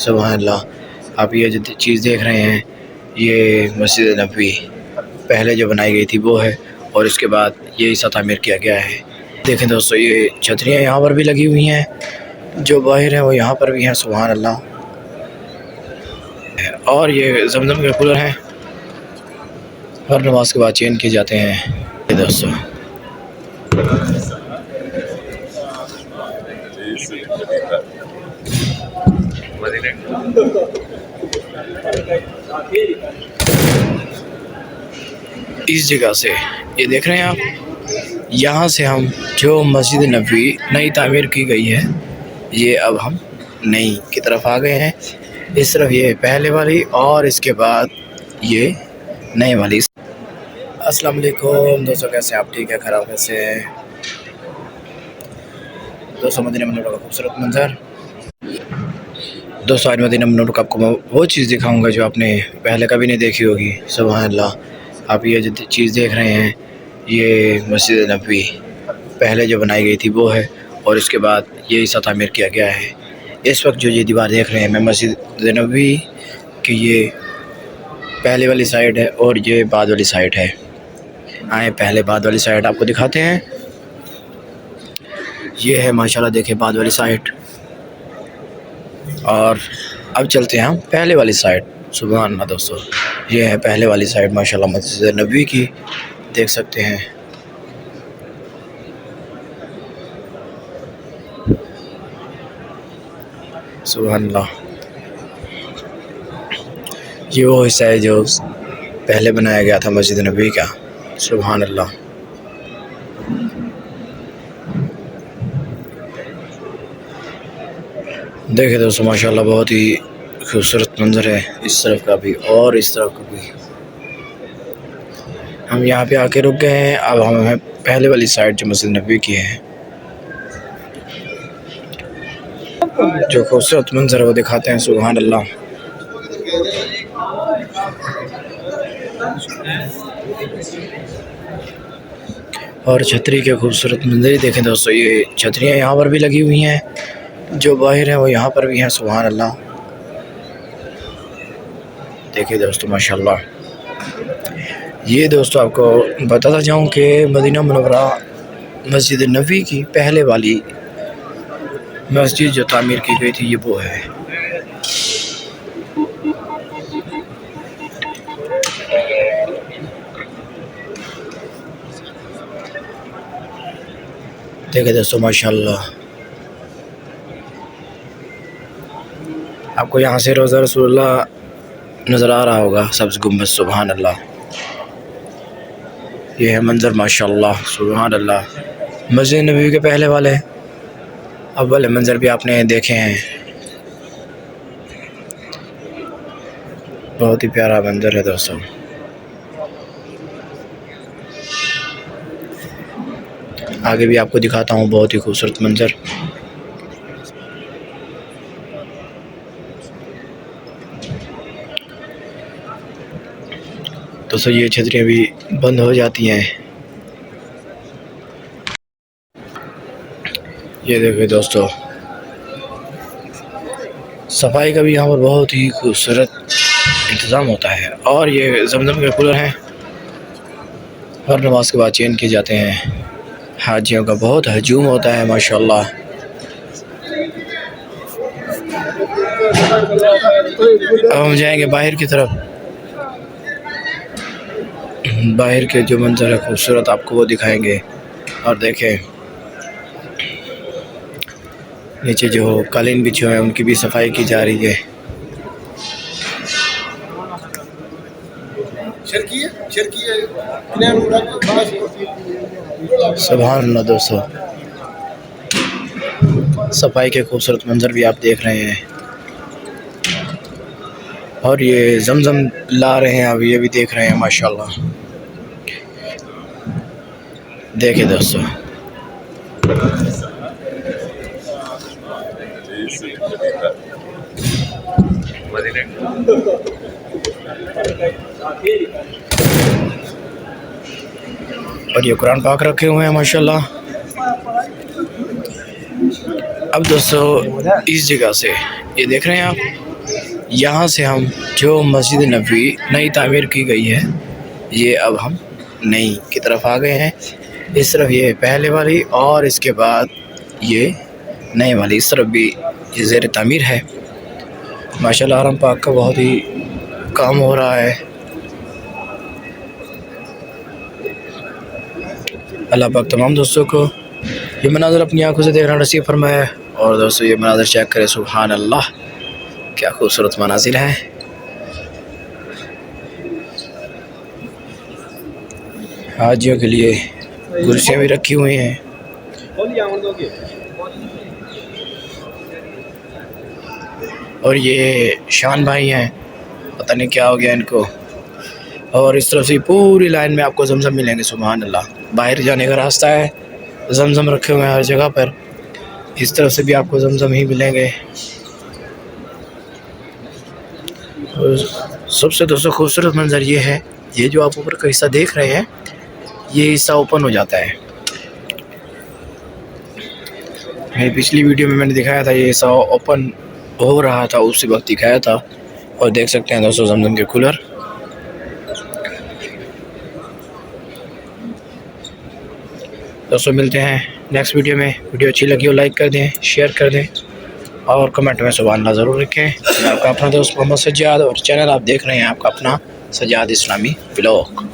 सुभान अल्लाह। आप ये जो चीज़ देख रहे हैं ये मस्जिद नबवी पहले जो बनाई गई थी वो है, और इसके बाद ये इसा तामीर किया गया है। देखें दोस्तों, ये छतरियाँ यहाँ पर भी लगी हुई हैं, जो बाहर हैं वो यहाँ पर भी हैं। सुभान अल्लाह। और ये जमजम के कूलर हैं, हर नमाज के बाद चेंज किए जाते हैं। ये दोस्तों इस जगह से ये देख रहे हैं आप, यहाँ से हम जो मस्जिद नबवी नई तामीर की गई है, ये अब हम नई की तरफ आ गए हैं। इस तरफ ये पहले वाली और इसके बाद ये नए वाली। अस्सलाम वालेकुम दोस्तों, कैसे आप? ठीक है, ख़राब कैसे हैं दोस्तों? मदीना मनव्वरा का खूबसूरत मंजर। दोस्तों आज मदीना मनव्वरा का आपको मैं वो चीज़ दिखाऊंगा जो आपने पहले कभी नहीं देखी होगी। सुभान अल्लाह। आप ये जो चीज़ देख रहे हैं ये मस्जिद नबवी पहले जो बनाई गई थी वो है, और इसके बाद ये इसा तामीर किया गया है। इस वक्त जो ये दीवार देख रहे हैं मैं मस्जिद नबवी की, ये पहले वाली साइड है और ये बाद वाली साइड है। आए पहले बाद वाली साइड आपको दिखाते हैं। ये है माशाल्लाह, देखें बाद वाली साइड, और अब चलते हैं हम पहले वाली साइड। सुभान अल्लाह दोस्तों, ये है पहले वाली साइड माशाल्लाह मस्जिद नबवी की, देख सकते हैं। सुभान अल्लाह। ये वो हिस्सा है जो पहले बनाया गया था मस्जिद नबवी का। सुभान अल्लाह। देखे दोस्तों माशाल्लाह, बहुत ही खूबसूरत मंजर है, इस तरफ का भी और इस तरफ का भी। हम यहाँ पे आके रुक गए हैं। अब हमें पहले वाली साइड जो मस्जिद नबवी की है, जो खूबसूरत मंजर है वो दिखाते हैं। सुभान अल्लाह। और छतरी के खूबसूरत मंजर देखें दोस्तों, ये छतरियाँ यहाँ पर भी लगी हुई हैं, जो बाहर हैं वो यहाँ पर भी हैं। सुभान अल्लाह। देखिए दोस्तों माशाल्लाह। ये दोस्तों आपको बताता जाऊँ कि मदीना मुनव्वरा मस्जिद नबवी की पहले वाली मस्जिद जो तामीर की गई थी ये वो है। देखिए दोस्तों माशाल्लाह, आपको यहाँ से रोज़ा रसूलुल्लाह नज़र आ रहा होगा, सब्ज़ गुम्बद। सुभान अल्लाह। ये है मंज़र माशाल्लाह। सुभान अल्लाह। मस्जिद नबवी के पहले वाले अव्वल मंज़र भी आपने देखे हैं, बहुत ही प्यारा मंज़र है दोस्तों। आगे भी आपको दिखाता हूँ बहुत ही खूबसूरत मंज़र। दोस्तों ये छतरियाँ भी बंद हो जाती हैं। ये देखिए दोस्तों, सफाई का भी यहाँ पर बहुत ही खूबसूरत इंतज़ाम होता है। और ये जमजम के कूलर हैं, हर नमाज के बाद चेंज किए जाते हैं। हाजियों का बहुत हजूम होता है माशाल्लाह। अब हम जाएंगे बाहर की तरफ। बाहर के जो मंजर है खूबसूरत आपको वो दिखाएंगे। और देखें नीचे जो कालीन बिछे हुए हैं उनकी भी सफाई की जा रही है। सुभान अल्लाह दोस्तों, सफाई के खूबसूरत मंजर भी आप देख रहे हैं। और ये जमजम ला रहे हैं, अब ये भी देख रहे हैं माशाल्लाह। देखिए दोस्तों और ये कुरान पाक रखे हुए हैं माशाल्लाह। अब दोस्तों इस जगह से ये देख रहे हैं आप, यहाँ से हम जो मस्जिद नबवी नई तामीर की गई है, ये अब हम नई की तरफ आ गए हैं। इस तरफ ये पहले वाली और इसके बाद ये नए वाली, इस तरफ भी ये ज़ेर तामीर है। माशाल्लाह हरम पाक का बहुत ही काम हो रहा है। अल्लाह पाक तमाम दोस्तों को ये मनाज़र अपनी आंखों से देखना नसीब फरमाया। और दोस्तों ये मनाज़र चेक करें, सुभान अल्लाह, क्या खूबसूरत मनाज़िर हैं। हाजियों के लिए कुर्सियाँ भी रखी हुई हैं। और ये शान भाई हैं, पता नहीं क्या हो गया इनको। और इस तरफ से पूरी लाइन में आपको जमजम मिलेंगे। सुभान अल्लाह, बाहर जाने का रास्ता है, जमजम रखे हुए हैं हर जगह पर। इस तरफ से भी आपको जमजम ही मिलेंगे। और सबसे दोस्तों खूबसूरत मंजर ये है, ये जो आप ऊपर का हिस्सा देख रहे हैं, ये हिस्सा ओपन हो जाता है। मेरी पिछली वीडियो में मैंने दिखाया था ये हिस्सा ओपन हो रहा था, उसी वक्त दिखाया था। और देख सकते हैं दोस्तों जमजम के कूलर। दोस्तों मिलते हैं नेक्स्ट वीडियो में। वीडियो अच्छी लगी हो लाइक कर दें, शेयर कर दें और कमेंट में सुभान अल्लाह ज़रूर लिखें। आपका अपना दोस्त मोहम्मद सज्जाद और चैनल आप देख रहे हैं आपका अपना सज्जाद इस्लामी व्लॉग।